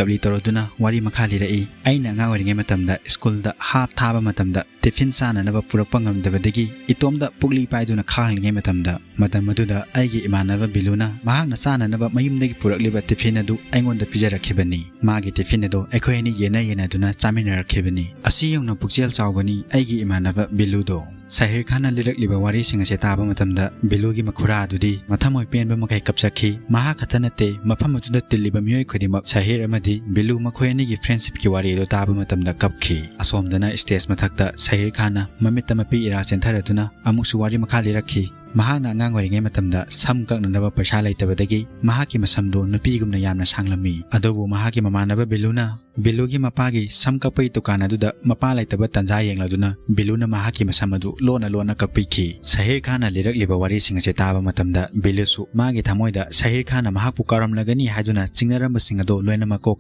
ꯀꯕꯂꯤ ꯇꯧꯔꯗꯨꯅ ꯋꯥꯔꯤ ꯃꯈꯥ ꯂꯤꯔꯛꯏ ꯑꯩꯅ ꯑꯉꯥꯡ ꯑꯣꯏꯔꯤꯉꯩ ꯃꯇꯝꯗ ꯁ꯭ꯀꯨꯜꯗ ꯍꯥꯞ ꯊꯥꯕ ꯃꯇꯝꯗ ꯇꯤꯐꯤꯟ ꯆꯥꯅꯅꯕ ꯄꯨꯔꯛꯄ ꯉꯝꯗꯕꯗꯒꯤ ꯏꯇꯣꯝꯗ ꯄꯨꯛꯂꯤ ꯄꯥꯏꯗꯨꯅ ꯈꯥꯡꯂꯤꯉꯩ ꯃꯇꯝ ꯑꯗꯨꯗ ꯑꯩꯒꯤ ꯏꯃꯥꯟꯅꯕ ꯕꯤꯂꯨꯅ ꯃꯍꯥꯛꯅ ꯆꯥꯅꯅꯕ ꯃꯌꯨꯝꯗꯒꯤ ꯄꯨꯔꯛꯂꯤꯕ ꯇꯤꯐꯤꯟ ꯑꯗꯨ ꯑꯩꯉꯣꯟꯗ ꯄꯤꯖꯔꯛꯈꯤꯕꯅꯤ ꯃꯥꯒꯤ ꯇꯤꯐꯤꯟ ꯑꯗꯨ ꯑꯩꯈꯣꯏ ꯑꯅꯤ ꯌꯦꯟꯅꯗꯨꯅ ꯆꯥꯃꯤꯟꯅꯔꯛꯈꯤꯕꯅꯤ ꯑꯁꯤ ꯌꯧꯅ ꯄꯨꯛꯆꯦꯜ ꯆꯥꯎꯕꯅꯤ ꯑꯩꯒꯤ ꯏꯃꯥꯟꯅꯕ ꯕꯤꯂꯨꯗꯣ ꯁꯍꯤꯔ ꯈꯥꯟꯅ ꯂꯤꯔꯛꯂꯤꯕ ꯋꯥꯔꯤꯁꯤꯡ ꯑꯁꯤ ꯇꯥꯕ ꯃꯇꯝꯗ ꯕꯤꯂꯨꯒꯤ ꯃꯈꯨꯔꯥ ꯑꯗꯨꯗꯤ ꯃꯊꯃꯣꯏ ꯄꯦꯟꯕ ꯃꯈꯩ ꯀꯞꯆꯈꯤ ꯃꯍꯥꯛ ꯈꯛꯇ ꯅꯠꯇꯦ ꯃꯐꯝ ꯑꯗꯨꯗ ꯇꯤꯜꯂꯤꯕ ꯃꯤꯑꯣꯏ ꯈꯨꯗꯤꯡꯃꯛ ꯁꯍꯤꯔ ꯑꯃꯗꯤ ꯕꯤꯂꯨ ꯃꯈꯣꯏ ꯑꯅꯤꯒꯤ ꯐ꯭ꯔꯦꯟꯗꯁꯤꯞꯀꯤ ꯋꯥꯔꯤ ꯑꯗꯨ ꯇꯥꯕ ꯃꯇꯝꯗ ꯀꯞꯈꯤ ꯑꯁꯣꯝꯗꯅ ꯁ꯭ꯇꯦꯖ ꯃꯊꯛꯇ ꯁꯍꯤꯔ ꯈꯥꯟꯅ ꯃꯃꯤꯠꯇ ꯃꯄꯤ ꯏꯔꯥ ꯆꯦꯟꯊꯔꯗꯨꯅ ꯑꯃꯨꯛꯁꯨ ꯋꯥꯔꯤ ꯃꯈꯥ ꯂꯤꯔꯛꯈꯤ ꯃꯍꯥꯛꯅ ꯑꯉꯥꯡ ꯑꯣꯏꯔꯤꯉꯩ ꯃꯇꯝꯗ ꯁꯝ ꯀꯛꯅꯅꯕ ꯄꯩꯁꯥ ꯂꯩꯇꯕꯗꯒꯤ ꯃꯍꯥꯛꯀꯤ ꯃꯁꯝꯗꯨ ꯅꯨꯄꯤꯒꯨꯝꯅ ꯌꯥꯝꯅ ꯁꯥꯡꯂꯝꯃꯤ ꯑꯗꯨꯕꯨ ꯃꯍꯥꯛꯀꯤ ꯃꯃꯥꯟꯅꯕ ꯕꯤꯂꯨꯅ ꯕꯤꯂꯨꯒꯤ ꯃꯄꯥꯒꯤ ꯁꯝ ꯀꯛꯄꯒꯤ ꯗꯨꯀꯥꯟ ꯑꯗꯨꯗ ꯃꯄꯥ ꯂꯩꯇꯕ ꯇꯟꯖꯥ ꯌꯦꯡꯂꯗꯨꯅ ꯕꯤꯂꯨꯅ ꯃꯍꯥꯛꯀꯤ ꯃꯁꯝ ꯑꯗꯨ ꯂꯣꯟꯅ ꯀꯛꯄꯤꯈꯤ ꯁꯍꯤꯔ ꯈꯥꯟꯅ ꯂꯤꯔꯛꯂꯤꯕ ꯋꯥꯔꯤꯁꯤꯡ ꯑꯁꯤ ꯇꯥꯕ ꯃꯇꯝꯗ ꯕꯤꯂꯨꯁꯨ ꯃꯥꯒꯤ ꯊꯃꯣꯏꯗ ꯁꯍꯤꯔ ꯈꯥꯟꯅ ꯃꯍꯥꯛꯄꯨ ꯀꯥꯎꯔꯝꯂꯒꯅꯤ ꯍꯥꯏꯗꯨꯅ ꯆꯤꯡꯅꯔꯝꯕꯁꯤꯡ ꯑꯗꯨ ꯂꯣꯏꯅꯃꯛ ꯀꯣꯛꯈ꯭ꯔꯦ